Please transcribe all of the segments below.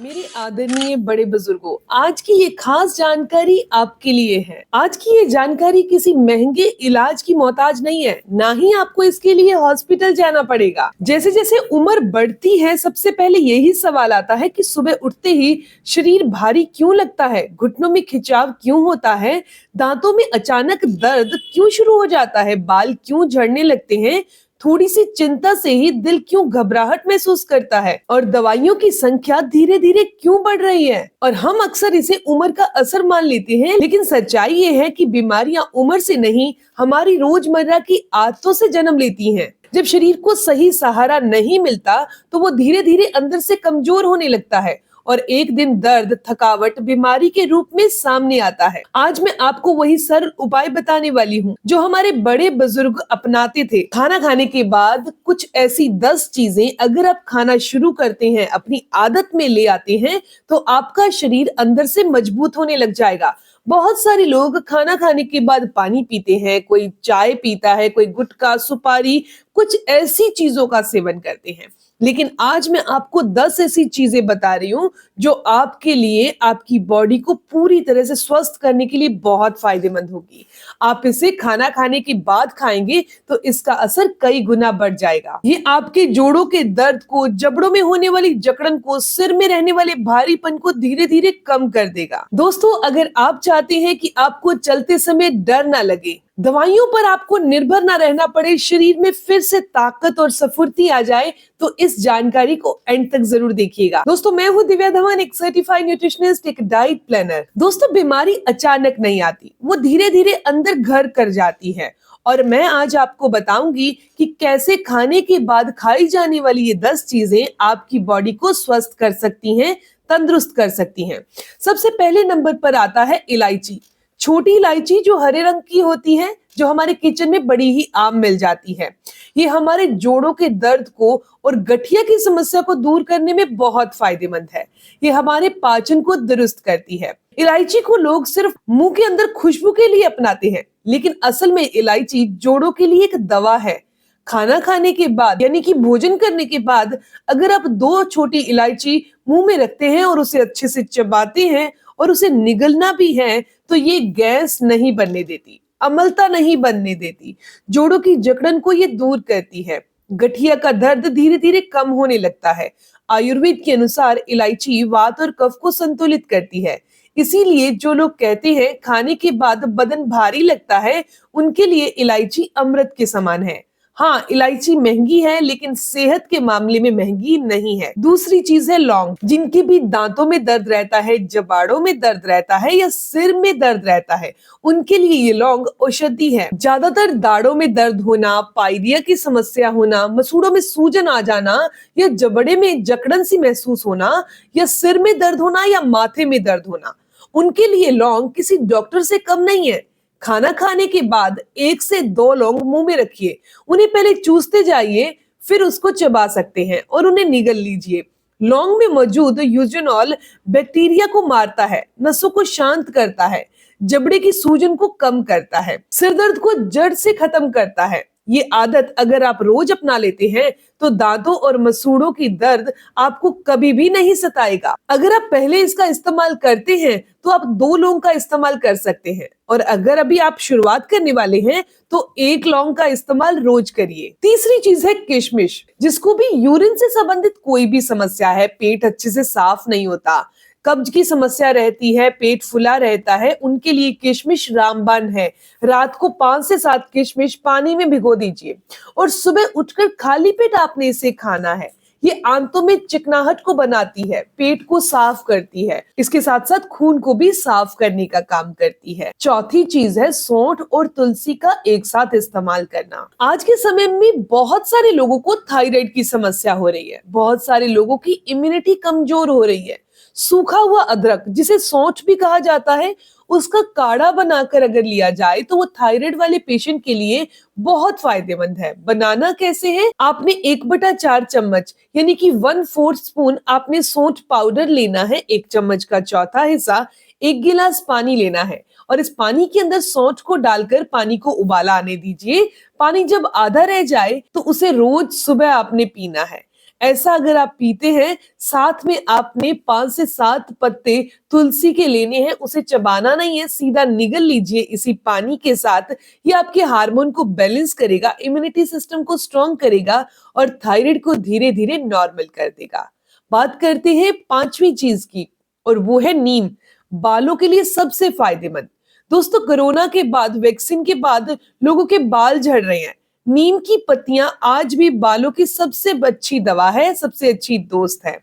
मेरे आदरणीय बड़े बुजुर्गों, आज की ये खास जानकारी आपके लिए है। आज की ये जानकारी किसी महंगे इलाज की मोहताज नहीं है, ना ही आपको इसके लिए हॉस्पिटल जाना पड़ेगा। जैसे जैसे उम्र बढ़ती है, सबसे पहले यही सवाल आता है कि सुबह उठते ही शरीर भारी क्यों लगता है, घुटनों में खिंचाव क्यों होता है, दांतों में अचानक दर्द क्यों शुरू हो जाता है, बाल क्यों झड़ने लगते हैं, थोड़ी सी चिंता से ही दिल क्यों घबराहट महसूस करता है और दवाइयों की संख्या धीरे धीरे क्यों बढ़ रही है। और हम अक्सर इसे उम्र का असर मान लेते हैं, लेकिन सच्चाई ये है कि बीमारियां उम्र से नहीं, हमारी रोजमर्रा की आदतों से जन्म लेती हैं। जब शरीर को सही सहारा नहीं मिलता तो वो धीरे धीरे अंदर से कमजोर होने लगता है और एक दिन दर्द, थकावट बीमारी के रूप में सामने आता है। आज मैं आपको वही सरल उपाय बताने वाली हूँ जो हमारे बड़े बुजुर्ग अपनाते थे। खाना खाने के बाद कुछ ऐसी 10 चीजें अगर आप खाना शुरू करते हैं, अपनी आदत में ले आते हैं, तो आपका शरीर अंदर से मजबूत होने लग जाएगा। बहुत सारे लोग खाना खाने के बाद पानी पीते हैं, कोई चाय पीता है, कोई गुटखा, सुपारी, कुछ ऐसी चीजों का सेवन करते हैं। लेकिन आज मैं आपको 10 ऐसी चीजें बता रही हूँ जो आपके लिए, आपकी बॉडी को पूरी तरह से स्वस्थ करने के लिए बहुत फायदेमंद होगी। आप इसे खाना खाने के बाद खाएंगे तो इसका असर कई गुना बढ़ जाएगा। ये आपके जोड़ों के दर्द को, जबड़ों में होने वाली जकड़न को, सिर में रहने वाले भारीपन को धीरे धीरे कम कर देगा। दोस्तों, अगर आप चाहते हैं कि आपको चलते समय डर ना लगे, दवाइयों पर आपको निर्भर ना रहना पड़े, शरीर में फिर से ताकत और स्फूर्ति आ जाए, तो इस जानकारी को एंड तक जरूर देखिएगा। दोस्तों, मैं हूँ दिव्या धवन, एक सर्टिफाइड न्यूट्रिशनिस्ट, एक डाइट प्लानर। दोस्तों, बीमारी अचानक नहीं आती, वो धीरे धीरे अंदर घर कर जाती है। और मैं आज आपको बताऊंगी कि कैसे खाने के बाद खाई जाने वाली ये 10 चीजें आपकी बॉडी को स्वस्थ कर सकती हैं, तंदुरुस्त कर सकती हैं। सबसे पहले नंबर पर आता है इलायची। छोटी इलायची जो हरे रंग की होती है, जो हमारे किचन में बड़ी ही आम मिल जाती है। ये हमारे जोड़ों के दर्द को और गठिया की समस्या को दूर करने में बहुत फायदेमंद है। ये हमारे पाचन को दुरुस्त करती है। इलायची को लोग सिर्फ मुंह के अंदर खुशबू के लिए अपनाते हैं, लेकिन असल में इलायची जोड़ों के लिए एक दवा है। खाना खाने के बाद, यानी कि भोजन करने के बाद, अगर आप 2 छोटी इलायची मुंह में रखते हैं और उसे अच्छे से चबाते हैं और उसे निगलना भी है, तो ये गैस नहीं बनने देती, अम्लता नहीं बनने देती, जोड़ों की जकड़न को ये दूर करती है, गठिया का दर्द धीरे धीरे कम होने लगता है। आयुर्वेद के अनुसार इलायची वात और कफ को संतुलित करती है। इसीलिए जो लोग कहते हैं खाने के बाद बदन भारी लगता है, उनके लिए इलायची अमृत के समान है। हाँ, इलायची महंगी है, लेकिन सेहत के मामले में महंगी नहीं है। दूसरी चीज है लौंग। जिनके भी दांतों में दर्द रहता है, जबाड़ों में दर्द रहता है या सिर में दर्द रहता है, उनके लिए ये लौंग औषधि है। ज्यादातर दाढ़ों में दर्द होना, पायरिया की समस्या होना, मसूड़ों में सूजन आ जाना या जबड़े में जकड़न सी महसूस होना या सिर में दर्द होना या माथे में दर्द होना, उनके लिए लौंग किसी डॉक्टर से कम नहीं है। खाना खाने के बाद 1 से 2 लौंग मुंह में रखिए, उन्हें पहले चूसते जाइए, फिर उसको चबा सकते हैं और उन्हें निगल लीजिए। लौंग में मौजूद यूजेनॉल बैक्टीरिया को मारता है, नसों को शांत करता है, जबड़े की सूजन को कम करता है, सिर दर्द को जड़ से खत्म करता है। ये आदत अगर आप रोज अपना लेते हैं तो दांतों और मसूड़ों की दर्द आपको कभी भी नहीं सताएगा। अगर आप पहले इसका इस्तेमाल करते हैं तो आप 2 लौंग का इस्तेमाल कर सकते हैं, और अगर अभी आप शुरुआत करने वाले हैं तो 1 लौंग का इस्तेमाल रोज करिए। तीसरी चीज है किशमिश। जिसको भी यूरिन से संबंधित कोई भी समस्या है, पेट अच्छे से साफ नहीं होता, कब्ज की समस्या रहती है, पेट फुला रहता है, उनके लिए किशमिश रामबाण है। रात को 5 से 7 किशमिश पानी में भिगो दीजिए और सुबह उठकर खाली पेट आपने इसे खाना है। ये आंतों में चिकनाहट को बनाती है, पेट को साफ करती है, इसके साथ साथ खून को भी साफ करने का काम करती है। चौथी चीज है सौंठ और तुलसी का एक साथ इस्तेमाल करना। आज के समय में बहुत सारे लोगों को थायराइड की समस्या हो रही है, बहुत सारे लोगों की इम्यूनिटी कमजोर हो रही है। सूखा हुआ अदरक, जिसे सौंठ भी कहा जाता है, उसका काढ़ा बनाकर अगर लिया जाए तो वो थायराइड वाले पेशेंट के लिए बहुत फायदेमंद है। बनाना कैसे है? आपने 1/4 चम्मच यानी कि 1/4 स्पून आपने सौंठ पाउडर लेना है, 1 चम्मच का चौथा हिस्सा 1 गिलास पानी लेना है और इस पानी के अंदर सौंठ को डालकर पानी को उबाला आने दीजिए। पानी जब आधा रह जाए तो उसे रोज सुबह आपने पीना है। ऐसा अगर आप पीते हैं, साथ में आपने 5 से 7 पत्ते तुलसी के लेने हैं, उसे चबाना नहीं है, सीधा निगल लीजिए इसी पानी के साथ। ये आपके हार्मोन को बैलेंस करेगा, इम्यूनिटी सिस्टम को स्ट्रॉन्ग करेगा और थायराइड को धीरे धीरे नॉर्मल कर देगा। बात करते हैं 5वीं चीज की, और वो है नीम। बालों के लिए सबसे फायदेमंद। दोस्तों, कोरोना के बाद, वैक्सीन के बाद लोगों के बाल झड़ रहे हैं। नीम की पत्तियां आज भी बालों की सबसे अच्छी दवा है, सबसे अच्छी दोस्त है।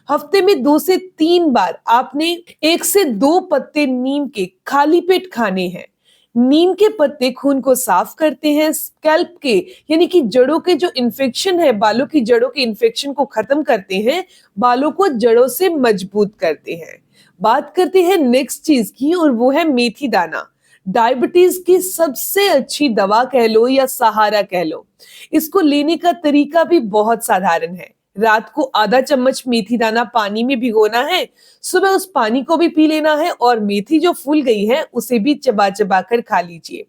हफ्ते में 2 से 3 बार आपने 1 से 2 पत्ते नीम के खाली पेट खाने हैं। नीम के पत्ते खून को साफ करते हैं, स्कैल्प के यानी कि जड़ों के जो इन्फेक्शन है, बालों की जड़ों के इन्फेक्शन को खत्म करते हैं, बालों को जड़ों से मजबूत करते हैं। बात करते हैं नेक्स्ट चीज की, और वो है मेथी दाना। डायबिटीज की सबसे अच्छी दवा कह लो या सहारा कह लो। इसको लेने का तरीका भी बहुत साधारण है। रात को आधा चम्मच मेथी दाना पानी में भिगोना है, सुबह उस पानी को भी पी लेना है, और मेथी जो फूल गई है उसे भी चबा चबा कर खा लीजिए।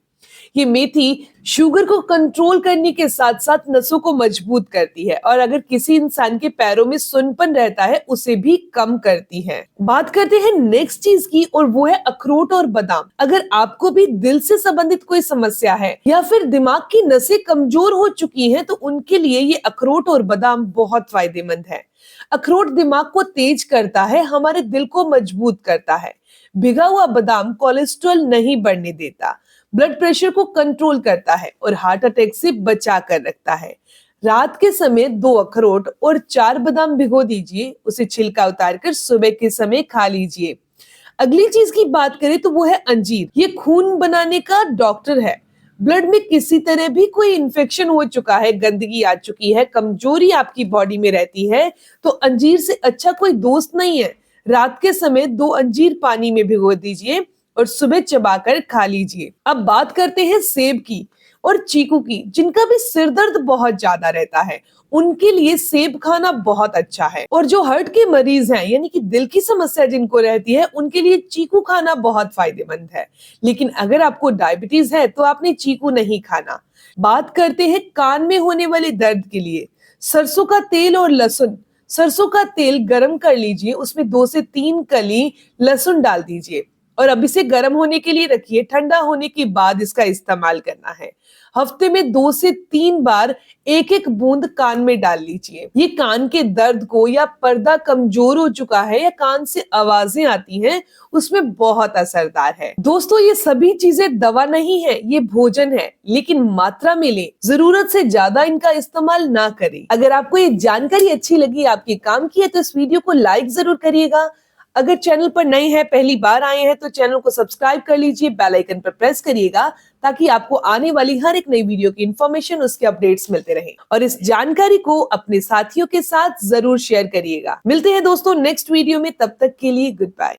ये मेथी शुगर को कंट्रोल करने के साथ साथ नसों को मजबूत करती है, और अगर किसी इंसान के पैरों में सुन्नपन रहता है उसे भी कम करती है। बात करते हैं नेक्स्ट चीज की, और वो है अखरोट और बादाम। अगर आपको भी दिल से संबंधित कोई समस्या है या फिर दिमाग की नसें कमजोर हो चुकी हैं, तो उनके लिए ये अखरोट और बादाम बहुत फायदेमंद है। अखरोट दिमाग को तेज करता है, हमारे दिल को मजबूत करता है। भिगा हुआ बादाम कोलेस्ट्रॉल नहीं बढ़ने देता, ब्लड प्रेशर को कंट्रोल करता है और हार्ट अटैक से बचा कर रखता है। रात के समय 2 अखरोट और 4 बादाम भिगो दीजिए, उसे छिलका उतारकर सुबह के समय खा लीजिए। अगली चीज की बात करें तो वो है अंजीर। ये खून बनाने का डॉक्टर है। ब्लड में किसी तरह भी कोई इन्फेक्शन हो चुका है, गंदगी आ चुकी है, कमजोरी आपकी बॉडी में रहती है, तो अंजीर से अच्छा कोई दोस्त नहीं है। रात के समय 2 अंजीर पानी में भिगो दीजिए और सुबह चबाकर खा लीजिए। अब बात करते हैं सेब की और चीकू की। जिनका भी सिर दर्द बहुत ज्यादा रहता है, उनके लिए सेब खाना बहुत अच्छा है। और जो हार्ट के मरीज हैं, यानी कि दिल की समस्या जिनको रहती है, उनके लिए चीकू खाना बहुत फायदेमंद है। लेकिन अगर आपको डायबिटीज है तो आपने चीकू नहीं खाना। बात करते हैं कान में होने वाले दर्द के लिए। सरसों का तेल और लहसुन। सरसों का तेल गरम कर लीजिए, उसमें 2 से 3 कली लहसुन डाल दीजिए और अब इसे गर्म होने के लिए रखिए। ठंडा होने के बाद इसका इस्तेमाल करना है। हफ्ते में 2 से 3 बार 1-1 बूंद कान में डाल लीजिए। ये कान के दर्द को, या पर्दा कमजोर हो चुका है या कान से आवाजें आती हैं, उसमें बहुत असरदार है। दोस्तों, ये सभी चीजें दवा नहीं है, ये भोजन है, लेकिन मात्रा में लें। जरूरत से ज्यादा इनका इस्तेमाल ना करें। अगर आपको ये जानकारी अच्छी लगी, आपके काम की है, तो इस वीडियो को लाइक जरूर करिएगा। अगर चैनल पर नए हैं, पहली बार आए हैं, तो चैनल को सब्सक्राइब कर लीजिए, बेल आइकन पर प्रेस करिएगा, ताकि आपको आने वाली हर एक नई वीडियो की इन्फॉर्मेशन, उसके अपडेट्स मिलते रहें। और इस जानकारी को अपने साथियों के साथ जरूर शेयर करिएगा। मिलते हैं दोस्तों नेक्स्ट वीडियो में, तब तक के लिए गुड बाय।